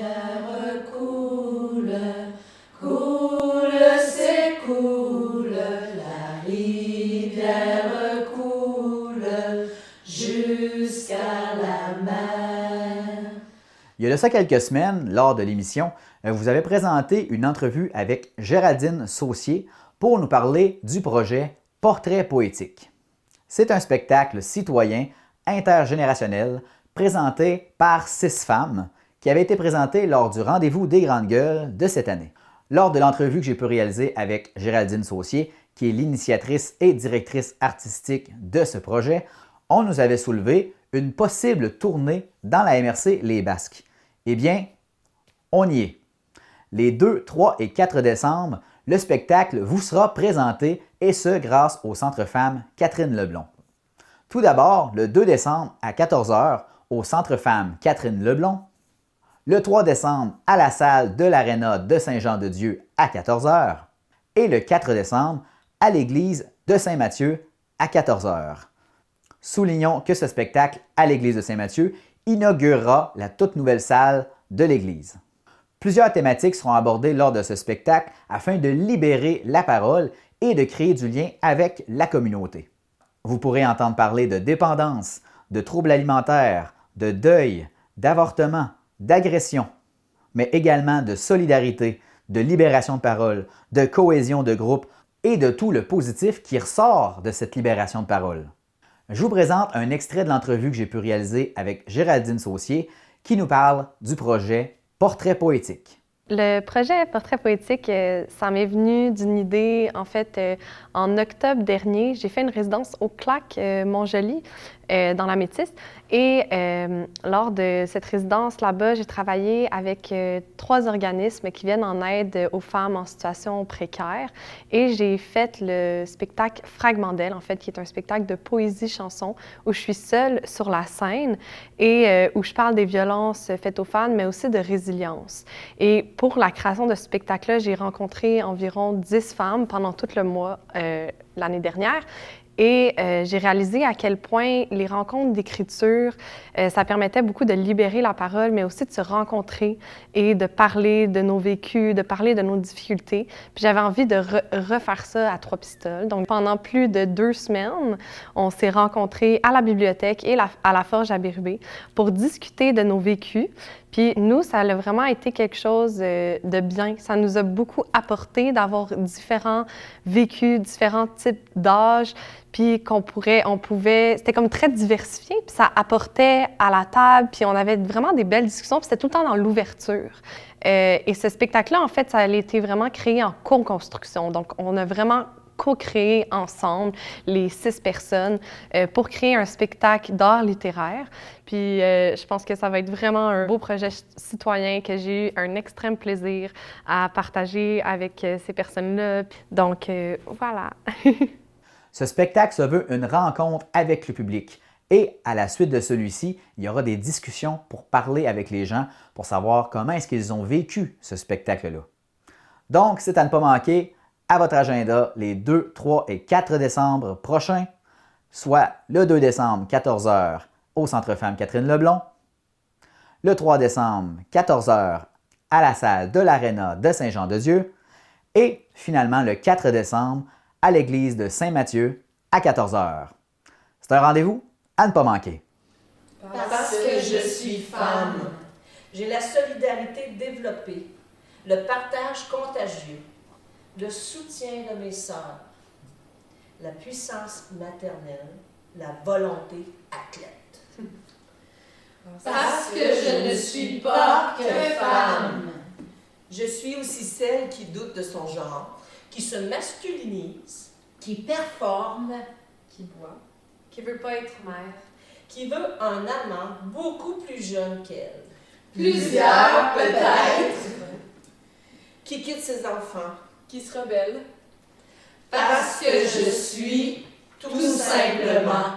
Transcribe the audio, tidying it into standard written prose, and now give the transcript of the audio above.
rivière coule, coule, s'écoule, la rivière coule jusqu'à la mer. Il y a de ça quelques semaines, lors de l'émission, vous avez présenté une entrevue avec Géraldine Saucier pour nous parler du projet Portrait poétique. C'est un spectacle citoyen intergénérationnel présenté par 6 femmes qui avait été présenté lors du Rendez-vous des Grandes Gueules de cette année. Lors de l'entrevue que j'ai pu réaliser avec Géraldine Saucier, qui est l'initiatrice et directrice artistique de ce projet, on nous avait soulevé une possible tournée dans la MRC Les Basques. Eh bien, on y est. Les 2, 3 et 4 décembre, le spectacle vous sera présenté et ce grâce au Centre Femmes Catherine Leblond. Tout d'abord, le 2 décembre à 14 h au Centre Femmes Catherine Leblond, le 3 décembre à la salle de l'Aréna de Saint-Jean-de-Dieu à 14 h et le 4 décembre à l'église de Saint-Mathieu à 14 h. Soulignons que ce spectacle à l'église de Saint-Mathieu inaugurera la toute nouvelle salle de l'église. Plusieurs thématiques seront abordées lors de ce spectacle afin de libérer la parole et de créer du lien avec la communauté. Vous pourrez entendre parler de dépendance, de troubles alimentaires, de deuil, d'avortement, d'agression, mais également de solidarité, de libération de parole, de cohésion de groupe et de tout le positif qui ressort de cette libération de parole. Je vous présente un extrait de l'entrevue que j'ai pu réaliser avec Géraldine Saucier qui nous parle du projet Portrait poétique. Le projet Portrait poétique, ça m'est venu d'une idée, en fait, en octobre dernier. J'ai fait une résidence au CLAC Montjoly, dans la Métis. Et lors de cette résidence là-bas, j'ai travaillé avec 3 organismes qui viennent en aide aux femmes en situation précaire. Et j'ai fait le spectacle Fragment d'elle, en fait, qui est un spectacle de poésie-chanson où je suis seule sur la scène et où je parle des violences faites aux femmes, mais aussi de résilience. Et pour la création de ce spectacle-là, j'ai rencontré environ 10 femmes pendant tout le mois l'année dernière. Et j'ai réalisé à quel point les rencontres d'écriture, ça permettait beaucoup de libérer la parole, mais aussi de se rencontrer et de parler de nos vécus, de parler de nos difficultés. Puis j'avais envie de refaire ça à 3 pistoles. Donc pendant plus de 2 semaines, on s'est rencontrés à la bibliothèque et à la Forge à Bérubé pour discuter de nos vécus. Puis nous, ça a vraiment été quelque chose de bien. Ça nous a beaucoup apporté d'avoir différents vécus, différents types d'âges, puis c'était comme très diversifié, puis ça apportait à la table, puis on avait vraiment des belles discussions, puis c'était tout le temps dans l'ouverture. Et ce spectacle-là, en fait, ça a été vraiment créé en co-construction. Donc, on a vraiment co-créé ensemble, les 6 personnes, pour créer un spectacle d'art littéraire. Puis je pense que ça va être vraiment un beau projet citoyen que j'ai eu un extrême plaisir à partager avec ces personnes-là. Donc voilà. Ce spectacle se veut une rencontre avec le public. Et à la suite de celui-ci, il y aura des discussions pour parler avec les gens, pour savoir comment est-ce qu'ils ont vécu ce spectacle-là. Donc, c'est à ne pas manquer à votre agenda les 2, 3 et 4 décembre prochains, soit le 2 décembre, 14 h au Centre Femmes Catherine Leblond, le 3 décembre, 14 h à la salle de l'Aréna de Saint-Jean-de-Dieu et finalement le 4 décembre à l'église de Saint-Mathieu à 14 h. C'est un rendez-vous à ne pas manquer. Parce que je suis femme, j'ai la solidarité développée, le partage contagieux, le soutien de mes sœurs, la puissance maternelle, la volonté athlète. Parce que je ne suis pas que femme. Je suis aussi celle qui doute de son genre, qui se masculinise, Qui performe, qui boit, Qui veut pas être mère. qui veut un amant beaucoup plus jeune qu'elle, plusieurs peut-être. qui quitte ses enfants, Qui se rebelle. Parce que je suis tout simplement